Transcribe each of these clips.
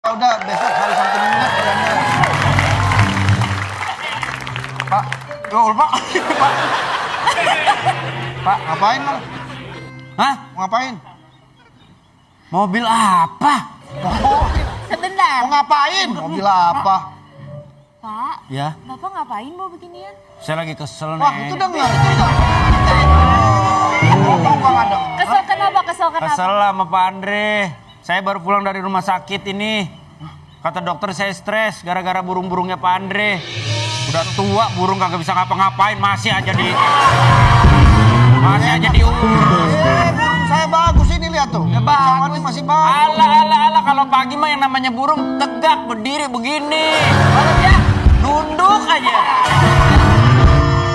Udah besok hari Sabtu Minggu kerjanya. Pak, Pak. Pak. Pak, ngapain lo? Hah? Mau ngapain? Mobil apa? Sebentar. Mau ngapain? Mobil apa? Pak, Ya, Bapak ngapain bawa beginian? saya lagi kesel Wah, nih. itu denger, itu denger. Apa nggak ada? Kesel kenapa? Kesel kenapa? Kesel lah sama Pak Andre. Saya baru pulang dari rumah sakit ini. Kata dokter saya stres gara-gara burung-burungnya Pak Andre. Udah tua, burung kagak bisa ngapa-ngapain, masih aja diurus. Burung saya bagus ini lihat tuh. Ya bagus. Masih bagus. Ala kalau pagi mah yang namanya burung tegak berdiri begini. Kalau dia nunduk aja.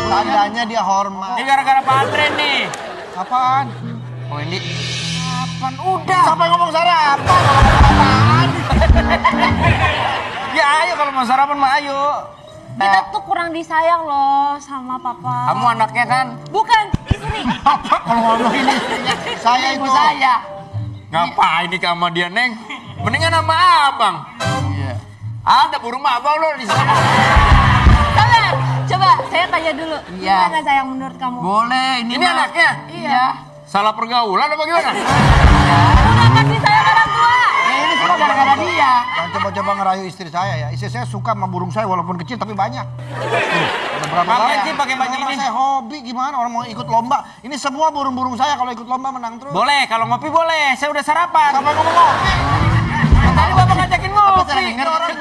Tandanya dia hormat. Ini gara-gara Pak Andre nih. Apaan? Oh ini kapan udah? Siapa yang ngomong sarapan? Apaan? Ya ayo kalau mau sarapan mah ayo. Kita tuh kurang disayang loh sama Papa. Kamu anaknya kan? Bukan, istri. Kalau ngomong ini, saya itu. Saya. Ngapain nih sama dia, Neng? Mendingan sama abang. Iya. Ada burung abang lo di sana. Coba saya tanya dulu. Iya. Gimana sayang menurut kamu? Boleh, ini anaknya. Iya. Salah pergaulan apa gimana? Udah kasih sayang orang tua. Ini semua gara-gara dia. Jangan coba-coba ngerayu istri saya ya. Istri saya suka sama burung saya walaupun kecil tapi banyak. Ada berapa Pakai banyak? sih, pakai banyak Orang ini. Saya hobi gimana orang mau ikut lomba. Ini semua burung-burung saya kalau ikut lomba menang terus. Boleh, kalau ngopi boleh. Saya udah sarapan. Sampai ngomong ngopi. Tadi bapak ngajakin ngopi. Orang